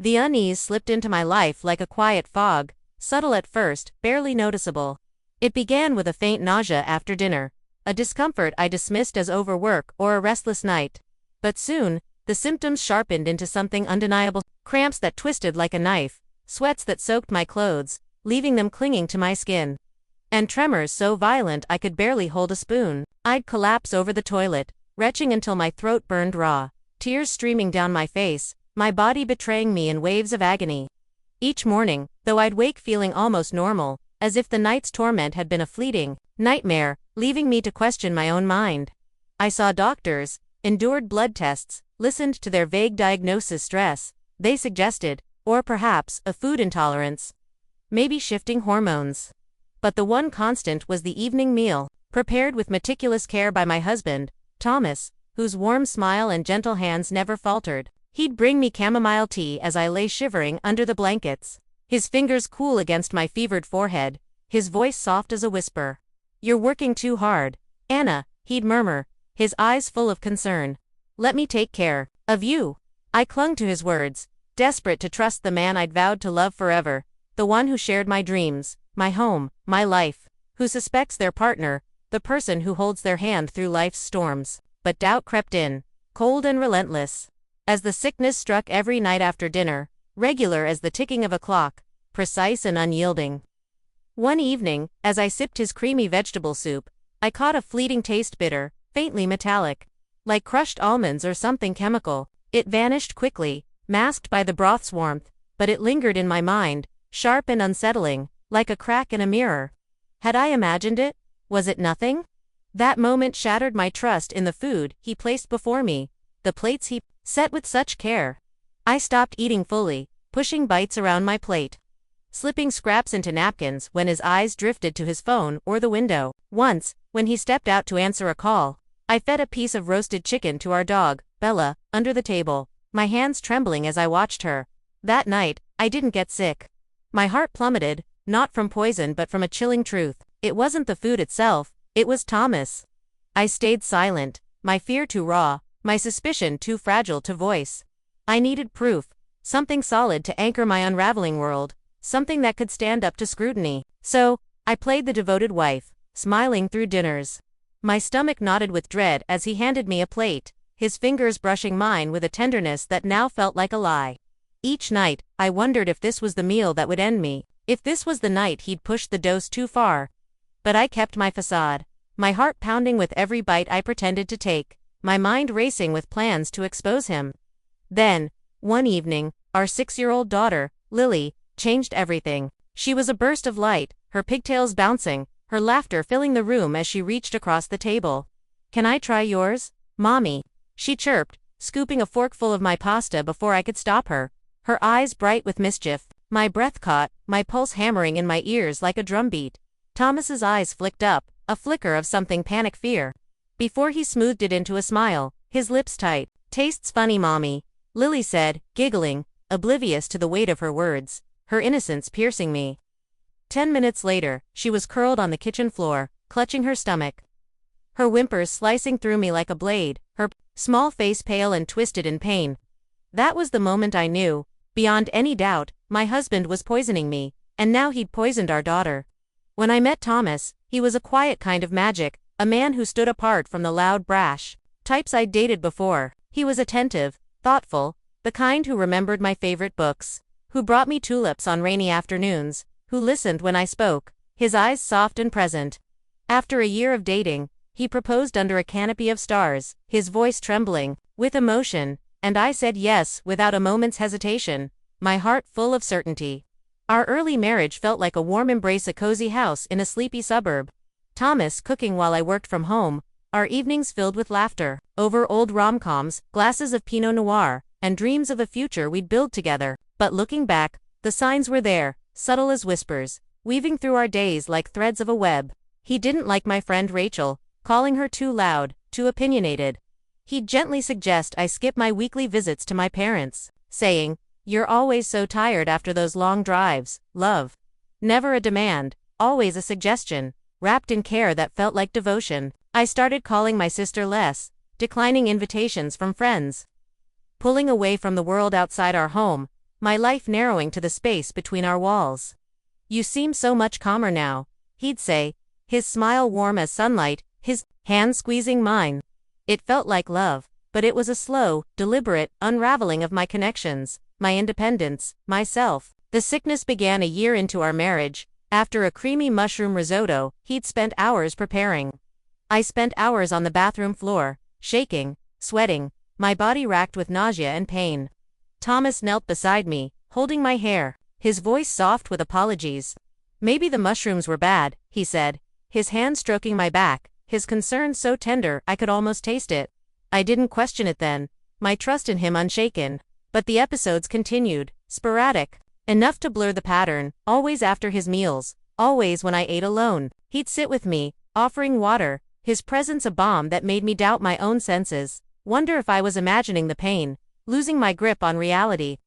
The unease slipped into my life like a quiet fog, subtle at first, barely noticeable. It began with a faint nausea after dinner, a discomfort I dismissed as overwork or a restless night. But soon, the symptoms sharpened into something undeniable: cramps that twisted like a knife, sweats that soaked my clothes, leaving them clinging to my skin, and tremors so violent I could barely hold a spoon. I'd collapse over the toilet, retching until my throat burned raw, tears streaming down my face, my body betraying me in waves of agony. Each morning, though, I'd wake feeling almost normal, as if the night's torment had been a fleeting nightmare, leaving me to question my own mind. I saw doctors, endured blood tests, listened to their vague diagnosis: stress, they suggested, or perhaps a food intolerance, maybe shifting hormones. But the one constant was the evening meal, prepared with meticulous care by my husband, Thomas, whose warm smile and gentle hands never faltered. He'd bring me chamomile tea as I lay shivering under the blankets, his fingers cool against my fevered forehead, his voice soft as a whisper. "You're working too hard, Anna," he'd murmur, his eyes full of concern. "Let me take care of you." I clung to his words, desperate to trust the man I'd vowed to love forever, the one who shared my dreams, my home, my life, who suspects their partner, the person who holds their hand through life's storms. But doubt crept in, cold and relentless. As the sickness struck every night after dinner, regular as the ticking of a clock, precise and unyielding. One evening, as I sipped his creamy vegetable soup, I caught a fleeting taste, bitter, faintly metallic, like crushed almonds or something chemical. It vanished quickly, masked by the broth's warmth, but it lingered in my mind, sharp and unsettling, like a crack in a mirror. Had I imagined it? Was it nothing? That moment shattered my trust in the food he placed before me, the plates he set with such care. I stopped eating fully, pushing bites around my plate, slipping scraps into napkins when his eyes drifted to his phone or the window. Once, when he stepped out to answer a call, I fed a piece of roasted chicken to our dog, Bella, under the table, my hands trembling as I watched her. That night, I didn't get sick. My heart plummeted, not from poison but from a chilling truth. It wasn't the food itself, it was Thomas. I stayed silent, my fear too raw, my suspicion too fragile to voice. I needed proof, something solid to anchor my unraveling world, something that could stand up to scrutiny. So, I played the devoted wife, smiling through dinners. My stomach knotted with dread as he handed me a plate, his fingers brushing mine with a tenderness that now felt like a lie. Each night, I wondered if this was the meal that would end me, if this was the night he'd pushed the dose too far. But I kept my facade, my heart pounding with every bite I pretended to take, my mind racing with plans to expose him. Then, one evening, our 6-year-old daughter, Lily, changed everything. She was a burst of light, her pigtails bouncing, her laughter filling the room as she reached across the table. "Can I try yours, Mommy?" she chirped, scooping a forkful of my pasta before I could stop her, her eyes bright with mischief. My breath caught, my pulse hammering in my ears like a drumbeat. Thomas's eyes flicked up, a flicker of something panic fear, before he smoothed it into a smile, his lips tight. "Tastes funny, Mommy," Lily said, giggling, oblivious to the weight of her words, her innocence piercing me. 10 minutes later, she was curled on the kitchen floor, clutching her stomach, her whimpers slicing through me like a blade, her small face pale and twisted in pain. That was the moment I knew, beyond any doubt, my husband was poisoning me, and now he'd poisoned our daughter. When I met Thomas, he was a quiet kind of magic, a man who stood apart from the loud, brash types I'd dated before. He was attentive, thoughtful, the kind who remembered my favorite books, who brought me tulips on rainy afternoons, who listened when I spoke, his eyes soft and present. After a year of dating, he proposed under a canopy of stars, his voice trembling with emotion, and I said yes without a moment's hesitation, my heart full of certainty. Our early marriage felt like a warm embrace, a cozy house in a sleepy suburb. Thomas cooking while I worked from home, our evenings filled with laughter over old rom-coms, glasses of Pinot Noir, and dreams of a future we'd build together. But looking back, the signs were there, subtle as whispers, weaving through our days like threads of a web. He didn't like my friend Rachel, calling her too loud, too opinionated. He'd gently suggest I skip my weekly visits to my parents, saying, "You're always so tired after those long drives, love." Never a demand, always a suggestion, wrapped in care that felt like devotion. I started calling my sister less, declining invitations from friends, pulling away from the world outside our home, my life narrowing to the space between our walls. "You seem so much calmer now," he'd say, his smile warm as sunlight, his hand squeezing mine. It felt like love, but it was a slow, deliberate unraveling of my connections, my independence, myself. The sickness began a year into our marriage, after a creamy mushroom risotto he'd spent hours preparing. I spent hours on the bathroom floor, shaking, sweating, my body racked with nausea and pain. Thomas knelt beside me, holding my hair, his voice soft with apologies. "Maybe the mushrooms were bad," he said, his hand stroking my back, his concern so tender I could almost taste it. I didn't question it then, my trust in him unshaken. But the episodes continued, sporadic, enough to blur the pattern, always after his meals, always when I ate alone. He'd sit with me, offering water, his presence a balm that made me doubt my own senses, wonder if I was imagining the pain, losing my grip on reality.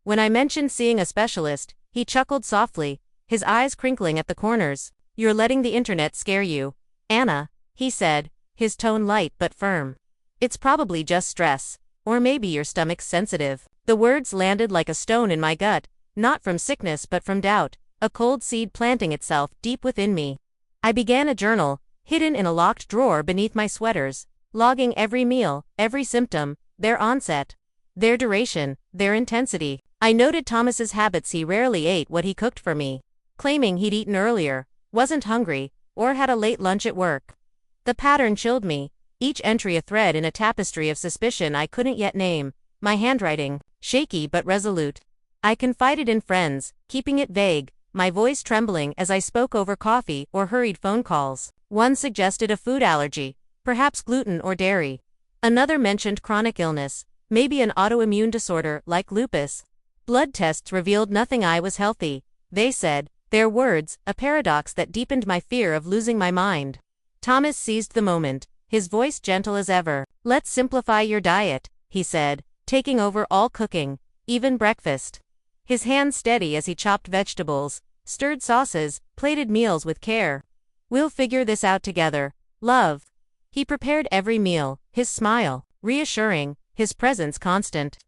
When I mentioned seeing a specialist, he chuckled softly, his eyes crinkling at the corners. "You're letting the internet scare you, Anna," he said, his tone light but firm. "It's probably just stress, or maybe your stomach's sensitive." The words landed like a stone in my gut, not from sickness but from doubt, a cold seed planting itself deep within me. I began a journal, hidden in a locked drawer beneath my sweaters, logging every meal, every symptom, their onset, their duration, their intensity. I noted Thomas's habits. He rarely ate what he cooked for me, claiming he'd eaten earlier, wasn't hungry, or had a late lunch at work. The pattern chilled me, each entry a thread in a tapestry of suspicion I couldn't yet name, my handwriting, shaky but resolute. I confided in friends, keeping it vague, my voice trembling as I spoke over coffee or hurried phone calls. One suggested a food allergy, perhaps gluten or dairy. Another mentioned chronic illness, maybe an autoimmune disorder like lupus. Blood tests revealed nothing. I was healthy, they said, their words, a paradox that deepened my fear of losing my mind. Thomas seized the moment, his voice gentle as ever. "Let's simplify your diet," he said, taking over all cooking, even breakfast. His hands steady as he chopped vegetables, stirred sauces, plated meals with care. "We'll figure this out together, love." He prepared every meal, his smile reassuring, his presence constant.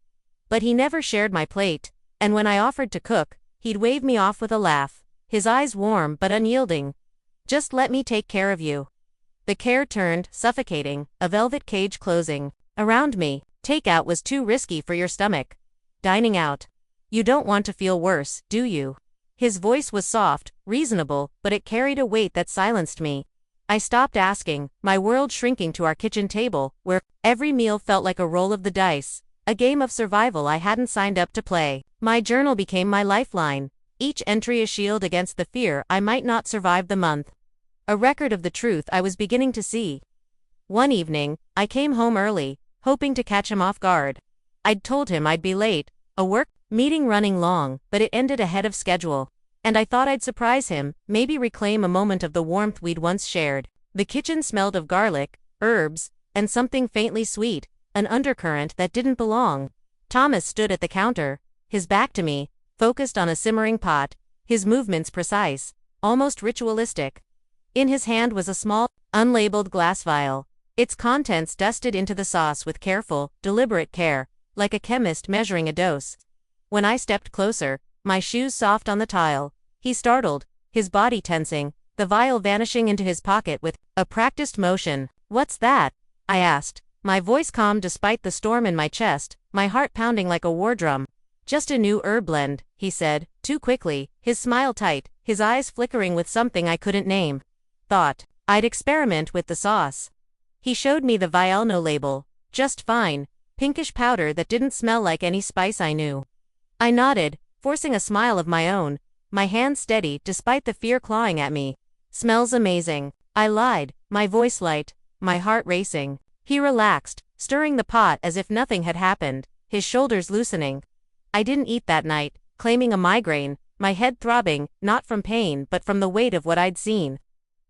But he never shared my plate, and when I offered to cook, he'd wave me off with a laugh, his eyes warm but unyielding. "Just let me take care of you." The care turned suffocating, a velvet cage closing around me. Takeout was too risky for your stomach. Dining out. "You don't want to feel worse, do you?" His voice was soft, reasonable, but it carried a weight that silenced me. I stopped asking, my world shrinking to our kitchen table, where every meal felt like a roll of the dice, a game of survival I hadn't signed up to play. My journal became my lifeline, each entry a shield against the fear I might not survive the month. A record of the truth I was beginning to see. One evening, I came home early, hoping to catch him off guard. I'd told him I'd be late, a work meeting running long, but it ended ahead of schedule. And I thought I'd surprise him, maybe reclaim a moment of the warmth we'd once shared. The kitchen smelled of garlic, herbs, and something faintly sweet, an undercurrent that didn't belong. Thomas stood at the counter, his back to me, focused on a simmering pot, his movements precise, almost ritualistic. In his hand was a small, unlabeled glass vial, its contents dusted into the sauce with careful, deliberate care, like a chemist measuring a dose. When I stepped closer, my shoes soft on the tile, he startled, his body tensing, the vial vanishing into his pocket with a practiced motion. "What's that?" I asked, my voice calm despite the storm in my chest, my heart pounding like a war drum. "Just a new herb blend," he said, too quickly, his smile tight, his eyes flickering with something I couldn't name. Thought I'd experiment with the sauce. He showed me the vial, no label, just fine, pinkish powder that didn't smell like any spice I knew. I nodded, forcing a smile of my own, my hand steady despite the fear clawing at me. "Smells amazing," I lied, my voice light, my heart racing. He relaxed, stirring the pot as if nothing had happened, his shoulders loosening. I didn't eat that night, claiming a migraine, my head throbbing, not from pain but from the weight of what I'd seen.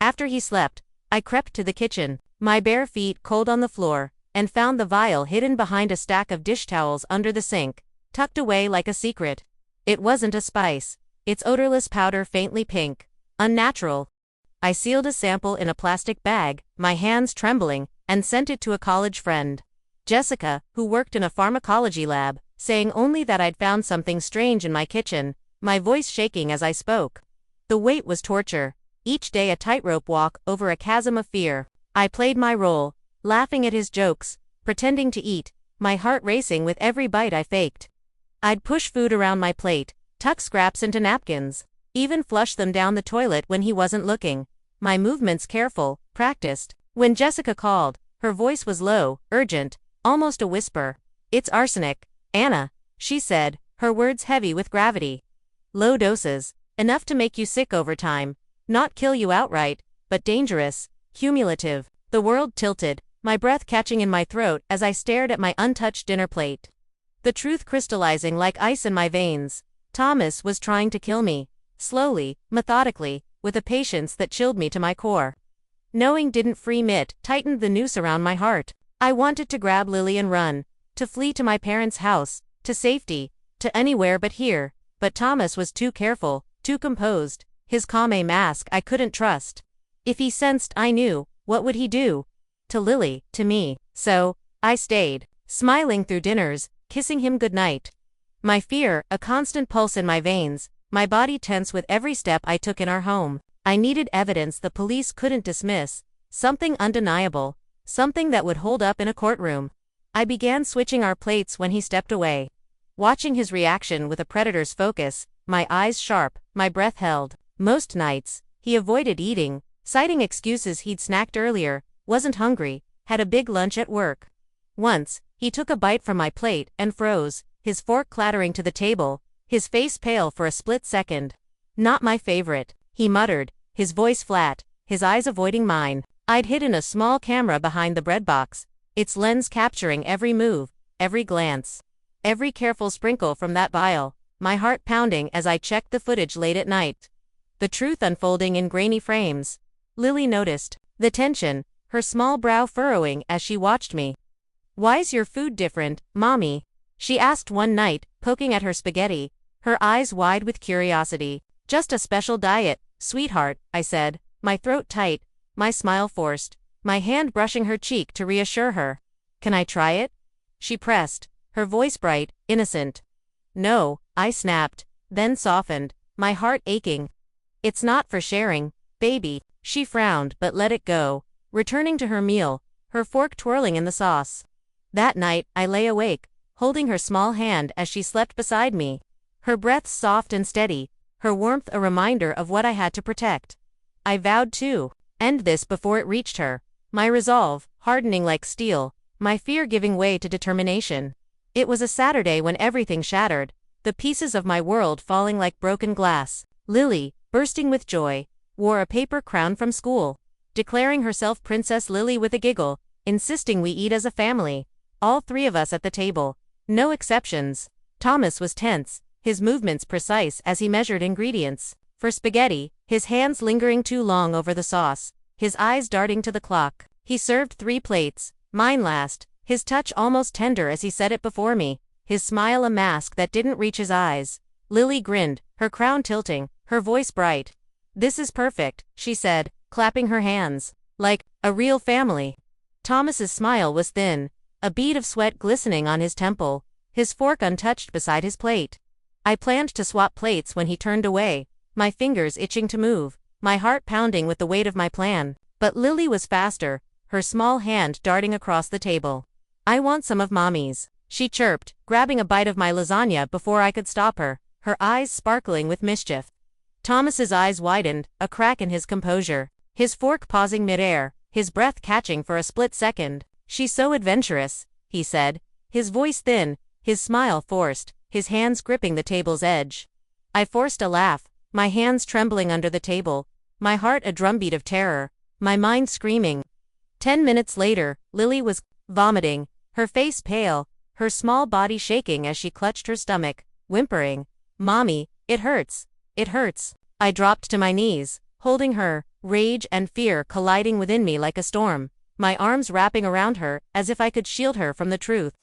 After he slept, I crept to the kitchen, my bare feet cold on the floor, and found the vial hidden behind a stack of dish towels under the sink, tucked away like a secret. It wasn't a spice, its odorless powder faintly pink, unnatural. I sealed a sample in a plastic bag, my hands trembling, and sent it to a college friend. Jessica, who worked in a pharmacology lab, saying only that I'd found something strange in my kitchen, my voice shaking as I spoke. The wait was torture, each day a tightrope walk over a chasm of fear. I played my role, laughing at his jokes, pretending to eat, my heart racing with every bite I faked. I'd push food around my plate, tuck scraps into napkins, even flush them down the toilet when he wasn't looking, my movements careful, practiced. When Jessica called, her voice was low, urgent, almost a whisper. "It's arsenic, Anna," she said, her words heavy with gravity. "Low doses, enough to make you sick over time, not kill you outright, but dangerous, cumulative." The world tilted, my breath catching in my throat as I stared at my untouched dinner plate. The truth crystallizing like ice in my veins. Thomas was trying to kill me, slowly, methodically, with a patience that chilled me to my core. Knowing didn't free me, it tightened the noose around my heart. I wanted to grab Lily and run, to flee to my parents' house, to safety, to anywhere but here, but Thomas was too careful, too composed, his calm mask I couldn't trust. If he sensed I knew, what would he do? To Lily, to me. So, I stayed, smiling through dinners, kissing him goodnight. My fear, a constant pulse in my veins, my body tense with every step I took in our home. I needed evidence the police couldn't dismiss, something undeniable, something that would hold up in a courtroom. I began switching our plates when he stepped away. Watching his reaction with a predator's focus, my eyes sharp, my breath held. Most nights, he avoided eating, citing excuses he'd snacked earlier, wasn't hungry, had a big lunch at work. Once, he took a bite from my plate and froze, his fork clattering to the table, his face pale for a split second. "Not my favorite," he muttered, his voice flat, his eyes avoiding mine. I'd hidden a small camera behind the bread box, its lens capturing every move, every glance, every careful sprinkle from that vial, my heart pounding as I checked the footage late at night. The truth unfolding in grainy frames. Lily noticed the tension, her small brow furrowing as she watched me. "Why's your food different, Mommy?" she asked one night, poking at her spaghetti, her eyes wide with curiosity. "Just a special diet, sweetheart," I said, my throat tight, my smile forced, my hand brushing her cheek to reassure her. "Can I try it?" she pressed, her voice bright, innocent. "No," I snapped, then softened, my heart aching. "It's not for sharing, baby." She frowned but let it go, returning to her meal, her fork twirling in the sauce. That night, I lay awake, holding her small hand as she slept beside me. Her breath soft and steady, her warmth a reminder of what I had to protect. I vowed to end this before it reached her, my resolve hardening like steel, my fear giving way to determination. It was a Saturday when everything shattered, the pieces of my world falling like broken glass. Lily, bursting with joy, wore a paper crown from school, declaring herself Princess Lily with a giggle, insisting we eat as a family, all three of us at the table, no exceptions. Thomas was tense, his movements precise as he measured ingredients. For spaghetti, his hands lingering too long over the sauce, his eyes darting to the clock. He served 3 plates, mine last, his touch almost tender as he set it before me, his smile a mask that didn't reach his eyes. Lily grinned, her crown tilting, her voice bright. "This is perfect," she said, clapping her hands. "Like a real family." Thomas's smile was thin, a bead of sweat glistening on his temple, his fork untouched beside his plate. I planned to swap plates when he turned away, my fingers itching to move, my heart pounding with the weight of my plan. But Lily was faster, her small hand darting across the table. "I want some of Mommy's," she chirped, grabbing a bite of my lasagna before I could stop her, her eyes sparkling with mischief. Thomas's eyes widened, a crack in his composure, his fork pausing midair, his breath catching for a split second. "She's so adventurous," he said, his voice thin, his smile forced, his hands gripping the table's edge. I forced a laugh, my hands trembling under the table, my heart a drumbeat of terror, my mind screaming. 10 minutes later, Lily was vomiting, her face pale, her small body shaking as she clutched her stomach, whimpering, "Mommy, it hurts, it hurts." I dropped to my knees, holding her, rage and fear colliding within me like a storm, my arms wrapping around her as if I could shield her from the truth.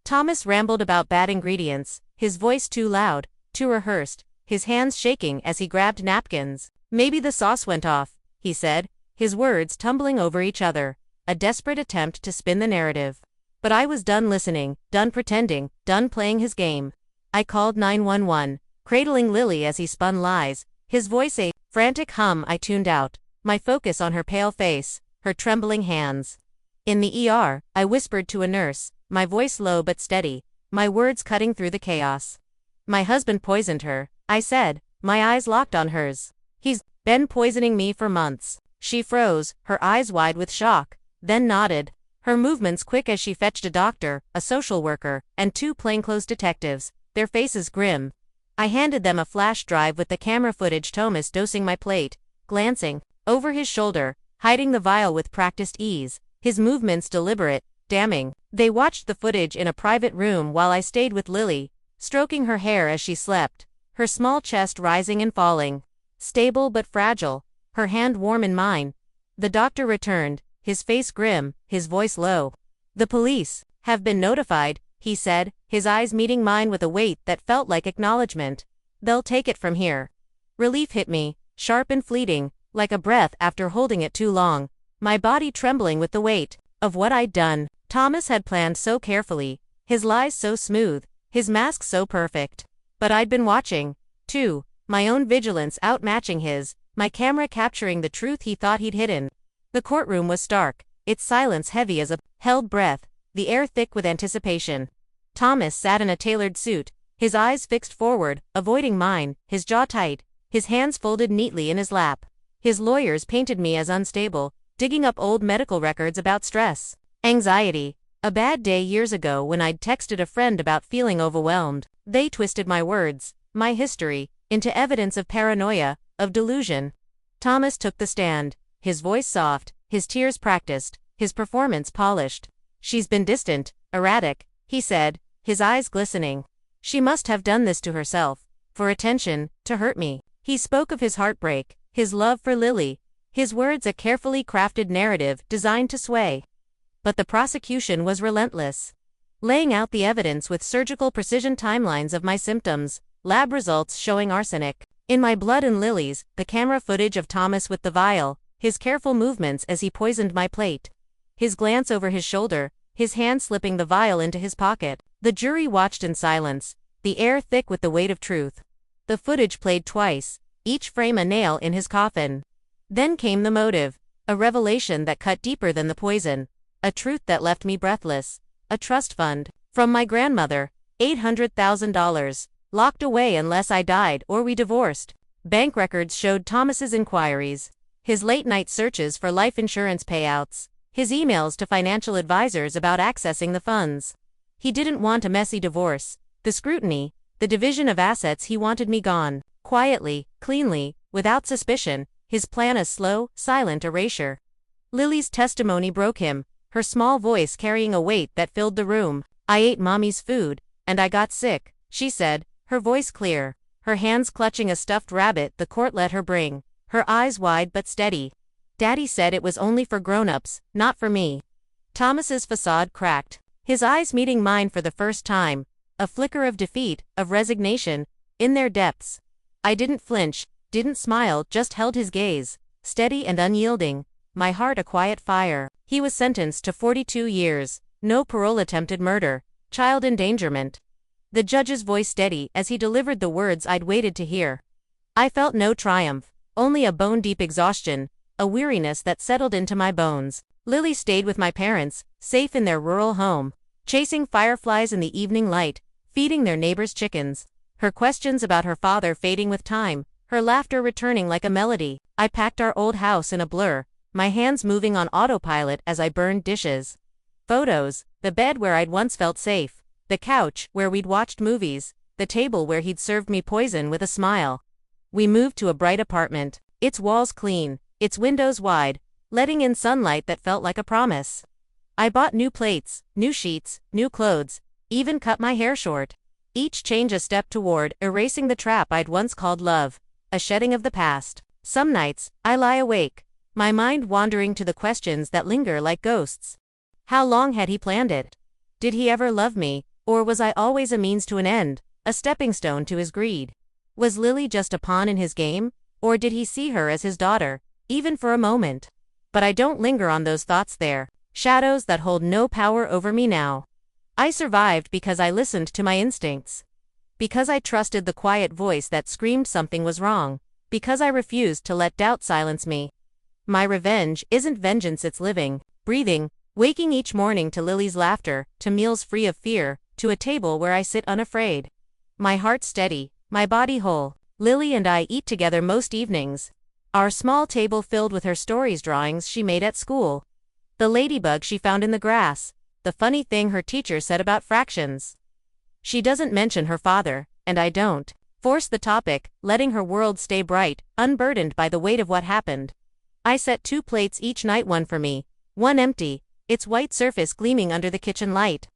Thomas rambled about bad ingredients, his voice too loud, too rehearsed, his hands shaking as he grabbed napkins. "Maybe the sauce went off," he said, his words tumbling over each other, a desperate attempt to spin the narrative. But I was done listening, done pretending, done playing his game. I called 911, cradling Lily as he spun lies, his voice a frantic hum. I tuned out, my focus on her pale face, her trembling hands. In the ER, I whispered to a nurse, my voice low but steady, my words cutting through the chaos. My husband poisoned her, I said, my eyes locked on hers. He's been poisoning me for months. She froze, her eyes wide with shock, then nodded, her movements quick as she fetched a doctor, a social worker, and 2 plainclothes detectives, their faces grim. I handed them a flash drive with the camera footage. Thomas dosing my plate, glancing over his shoulder, hiding the vial with practiced ease, his movements deliberate, damning. They watched the footage in a private room while I stayed with Lily, stroking her hair as she slept, her small chest rising and falling. Stable but fragile, her hand warm in mine. The doctor returned, his face grim, his voice low. The police have been notified, he said, his eyes meeting mine with a weight that felt like acknowledgement. They'll take it from here. Relief hit me, sharp and fleeting, like a breath after holding it too long, my body trembling with the weight of what I'd done. Thomas had planned so carefully, his lies so smooth, his mask so perfect. But I'd been watching, too, my own vigilance outmatching his, my camera capturing the truth he thought he'd hidden. The courtroom was stark, its silence heavy as a held breath, the air thick with anticipation. Thomas sat in a tailored suit, his eyes fixed forward, avoiding mine, his jaw tight, his hands folded neatly in his lap. His lawyers painted me as unstable, digging up old medical records about stress, anxiety, a bad day years ago when I'd texted a friend about feeling overwhelmed. They twisted my words, my history, into evidence of paranoia, of delusion. Thomas took the stand, his voice soft, his tears practiced, his performance polished. She's been distant, erratic, he said, his eyes glistening. She must have done this to herself, for attention, to hurt me. He spoke of his heartbreak, his love for Lily, his words a carefully crafted narrative designed to sway. But the prosecution was relentless, laying out the evidence with surgical precision, timelines of my symptoms, lab results showing arsenic in my blood and Lily's, the camera footage of Thomas with the vial, his careful movements as he poisoned my plate, his glance over his shoulder, his hand slipping the vial into his pocket. The jury watched in silence, the air thick with the weight of truth. The footage played twice, each frame a nail in his coffin. Then came the motive, a revelation that cut deeper than the poison, a truth that left me breathless, a trust fund from my grandmother, $800,000, locked away unless I died or we divorced. Bank records showed Thomas's inquiries, his late-night searches for life insurance payouts, his emails to financial advisors about accessing the funds. He didn't want a messy divorce, the scrutiny, the division of assets. He wanted me gone, quietly, cleanly, without suspicion, his plan a slow, silent erasure. Lily's testimony broke him, her small voice carrying a weight that filled the room. I ate mommy's food, and I got sick, she said, her voice clear, her hands clutching a stuffed rabbit the court let her bring, her eyes wide but steady. Daddy said it was only for grown-ups, not for me. Thomas's facade cracked, his eyes meeting mine for the first time, a flicker of defeat, of resignation, in their depths. I didn't flinch, didn't smile, just held his gaze, steady and unyielding, my heart a quiet fire. He was sentenced to 42 years, no parole, attempted murder, child endangerment. The judge's voice steady as he delivered the words I'd waited to hear. I felt no triumph, only a bone-deep exhaustion, a weariness that settled into my bones. Lily stayed with my parents, safe in their rural home, chasing fireflies in the evening light, feeding their neighbors' chickens, her questions about her father fading with time, her laughter returning like a melody. I packed our old house in a blur, my hands moving on autopilot as I burned dishes. Photos, the bed where I'd once felt safe, the couch where we'd watched movies, the table where he'd served me poison with a smile. We moved to a bright apartment, its walls clean, its windows wide, letting in sunlight that felt like a promise. I bought new plates, new sheets, new clothes, even cut my hair short. Each change a step toward erasing the trap I'd once called love, a shedding of the past. Some nights, I lie awake, my mind wandering to the questions that linger like ghosts. How long had he planned it? Did he ever love me, or was I always a means to an end, a stepping stone to his greed? Was Lily just a pawn in his game, or did he see her as his daughter, even for a moment? But I don't linger on those thoughts there. Shadows that hold no power over me now. I survived because I listened to my instincts. Because I trusted the quiet voice that screamed something was wrong. Because I refused to let doubt silence me. My revenge isn't vengeance, it's living, breathing, waking each morning to Lily's laughter, to meals free of fear, to a table where I sit unafraid. My heart steady, my body whole. Lily and I eat together most evenings. Our small table filled with her stories, drawings she made at school. The ladybug she found in the grass. The funny thing her teacher said about fractions. She doesn't mention her father, and I don't force the topic, letting her world stay bright, unburdened by the weight of what happened. I set 2 plates each night, one for me, one empty, its white surface gleaming under the kitchen light.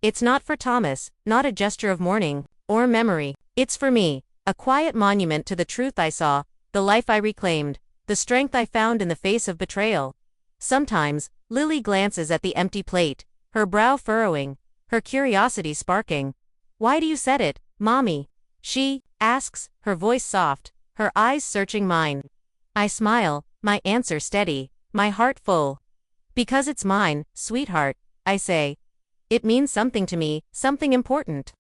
It's not for Thomas, not a gesture of mourning or memory. It's for me, a quiet monument to the truth I saw, the life I reclaimed, the strength I found in the face of betrayal. Sometimes, Lily glances at the empty plate, her brow furrowing, her curiosity sparking. "Why do you set it, Mommy?" she asks, her voice soft, her eyes searching mine. I smile, my answer steady, my heart full. "Because it's mine, sweetheart," I say. "It means something to me, something important."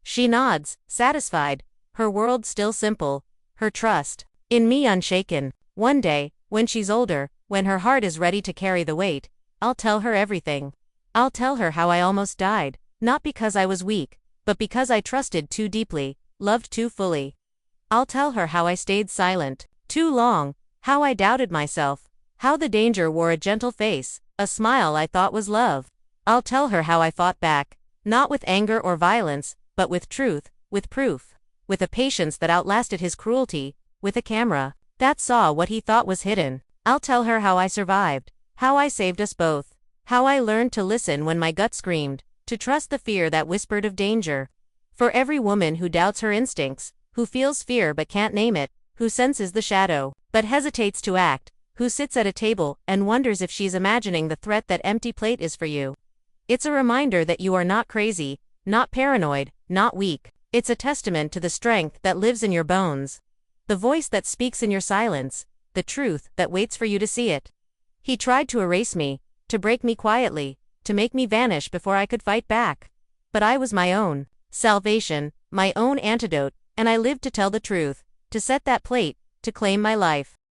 She nods, satisfied, her world still simple, her trust in me unshaken. One day, when she's older, when her heart is ready to carry the weight, I'll tell her everything. I'll tell her how I almost died, not because I was weak, but because I trusted too deeply, loved too fully. I'll tell her how I stayed silent too long, how I doubted myself, how the danger wore a gentle face, a smile I thought was love. I'll tell her how I fought back, not with anger or violence, but with truth, with proof, with a patience that outlasted his cruelty, with a camera that saw what he thought was hidden. I'll tell her how I survived, how I saved us both, how I learned to listen when my gut screamed, to trust the fear that whispered of danger. For every woman who doubts her instincts, who feels fear but can't name it, who senses the shadow, but hesitates to act, who sits at a table and wonders if she's imagining the threat that empty plate is for you. It's a reminder that you are not crazy, not paranoid, not weak. It's a testament to the strength that lives in your bones. The voice that speaks in your silence, the truth that waits for you to see it. He tried to erase me, to break me quietly, to make me vanish before I could fight back. But I was my own salvation, my own antidote, and I lived to tell the truth, to set that plate, to claim my life.